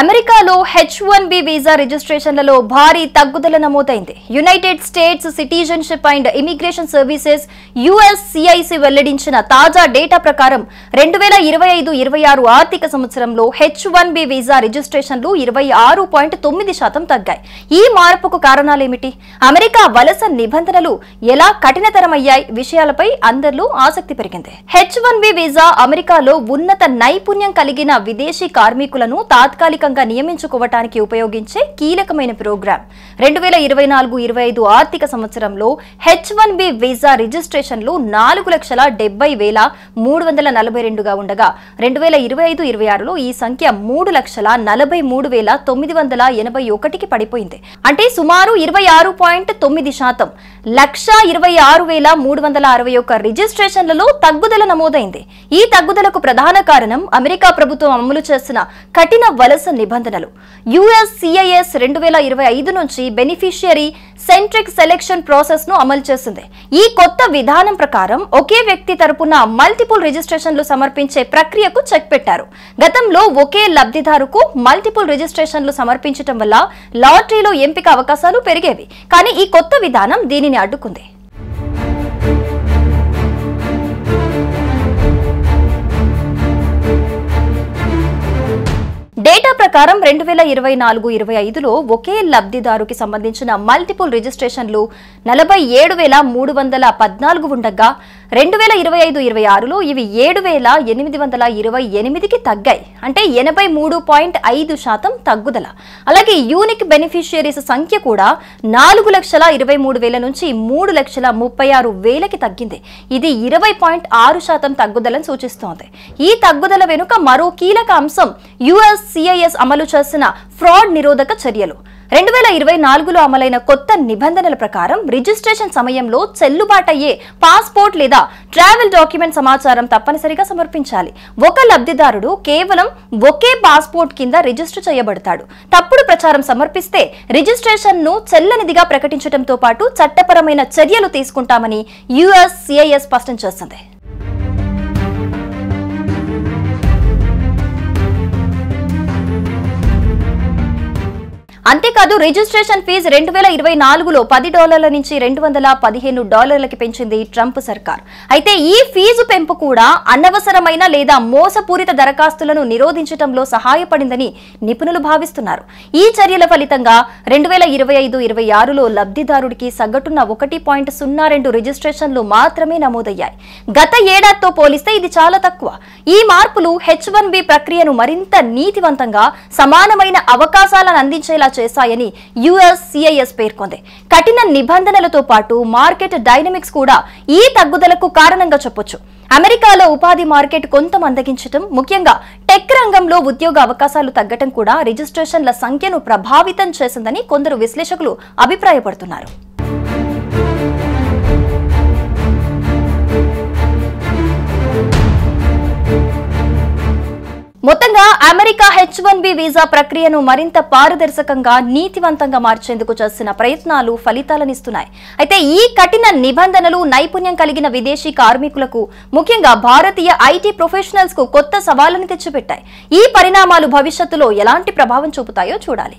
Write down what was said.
అమెరికాలో H1B visa రిజిస్ట్రేషన్లలో భారీ తగ్గుదల నమోదైంది. United states citizenship and immigration services USCIS వెల్లడించిన తాజా డేటా ప్రకారం 2025-26 ఆర్థిక సంవత్సరంలో H1B వీసా రిజిస్ట్రేషన్లు 26.9% తగ్గాయి. ఈ మార్పుకు కారణాలేమిటి? అమెరికా వలస నిబంధనలు ఎలా కఠినతరమయ్యాయి? విషయాలపై అందరిలో ఆసక్తి పెరిగింది. H1B వీసా అమెరికాలో ఉన్నత నైపుణ్యం కలిగిన విదేశీ కార్మికులను తాత్కాలికంగా నియమించుకోవటానికి ఉపయోగించే కీలకమైన ప్రోగ్రాం. 2024-25 ఆర్థిక సంవత్సరంలో H1B వీసా రిజిస్ట్రేషన్లు 4,70,342గా ఉండగా 2025-26లో ఈ సంఖ్య 3,43,981కి పడిపోయింది. అంటే సుమారు 26.9%. 1,26,361 రిజిస్ట్రేషన్లలో తగ్గుదల నమోదైంది. ఈ తగ్గుదలకు ప్రధాన కారణం అమెరికా ప్రభుత్వం అమలు చేసిన కఠిన వలస నిబంధనలు. USCIS 2025 నుంచి బెనిఫిషియరీ సెంట్రిక్ సెలెక్షన్ ప్రాసెస్ ను అమలు చేసింది. ఈ కొత్త విధానం ప్రకారం ఒకే వ్యక్తి తరపున మల్టిపుల్ రిజిస్ట్రేషన్లు సమర్పించే ప్రక్రియకు చెక్ పెట్టారు. గతంలో ఒకే లబ్ధిదారుకు మల్టిపుల్ రిజిస్ట్రేషన్లు సమర్పించడం వల్ల లాటరీలో ఎంపిక అవకాశాలు పెరిగేవి. కానీ ఈ కొత్త విధానం దీనిని అడ్డుకుంది. డేటా ప్రకారం 2024-25లో ఒకే లబ్ధిదారుకి సంబంధించిన మల్టిపుల్ రిజిస్ట్రేషన్లు 47,314 ఉండగా 2025-26లో ఇవి 7,828కి తగ్గాయి. అంటే 83.5% తగ్గుదల. అలాగే యూనిక్ బెనిఫిషియరీస్ సంఖ్య కూడా 4,23,000 నుంచి 3,36,000కి తగ్గింది. ఇది 20.6% తగ్గుదలను సూచిస్తోంది. ఈ తగ్గుదల వెనుక మరో కీలక అంశం USCIS అమలు చేసిన ఫ్రాడ్ నిరోధక చర్యలు. 2024లో అమలైన కొత్త నిబంధనల ప్రకారం రిజిస్ట్రేషన్ సమయంలో చెల్లుబాటయ్యే పాస్పోర్ట్ లేదా ట్రావెల్ డాక్యుమెంట్ సమాచారం తప్పనిసరిగా సమర్పించాలి. ఒక లబ్ధిదారుడు కేవలం ఒకే పాస్పోర్ట్ కింద రిజిస్టర్ చేయబడతాడు. తప్పుడు ప్రచారం సమర్పిస్తే రిజిస్ట్రేషన్ ను చెల్లనిదిగా ప్రకటించడంతో పాటు చట్టపరమైన చర్యలు తీసుకుంటామని USCIS స్పష్టం చేసింది. అంతేకాదు రిజిస్ట్రేషన్ ఫీజు 2024లో $10 నుంచి $215కి పెంచింది ట్రంప్ సర్కార్. అయితే ఈ ఫీజు పెంపు కూడా అనవసరమైన లేదా మోసపూరిత దరఖాస్తులను నిరోధించడంలో సహాయపడిందని నిపుణులు భావిస్తున్నారు. ఈ చర్యల ఫలితంగా 2025-26లో లబ్ధిదారుడికి సగటున 1.02 రిజిస్ట్రేషన్లు మాత్రమే నమోదయ్యాయి. గత ఏడాదితో పోలిస్తే ఇది చాలా తక్కువ. ఈ మార్పులు H1B ప్రక్రియను మరింత నీతివంతంగా సమానమైన అవకాశాలను అందించేలా చేశాయని USCIS పేర్కొంది. కఠిన నిబంధనలతో పాటు మార్కెట్ డైనమిక్స్ కూడా ఈ తగ్గుదలకు కారణంగా చెప్పొచ్చు. అమెరికాలో ఉపాధి మార్కెట్ కొంత మందగించడం, ముఖ్యంగా టెక్ రంగంలో ఉద్యోగ అవకాశాలు తగ్గటం కూడా రిజిస్ట్రేషన్ల సంఖ్యను ప్రభావితం చేసిందని కొందరు విశ్లేషకులు అభిప్రాయపడుతున్నారు. మొత్తంగా అమెరికా H1B వీసా ప్రక్రియను మరింత పారదర్శకంగా, నీతివంతంగా మార్చేందుకు చేసిన ప్రయత్నాలు ఫలితాలనిస్తున్నాయి. అయితే ఈ కఠిన నిబంధనలు నైపుణ్యం కలిగిన విదేశీ కార్మికులకు, ముఖ్యంగా భారతీయ IT ప్రొఫెషనల్స్ కు కొత్త సవాళ్లను తెచ్చిపెట్టాయి. ఈ పరిణామాలు భవిష్యత్తులో ఎలాంటి ప్రభావం చూపుతాయో చూడాలి.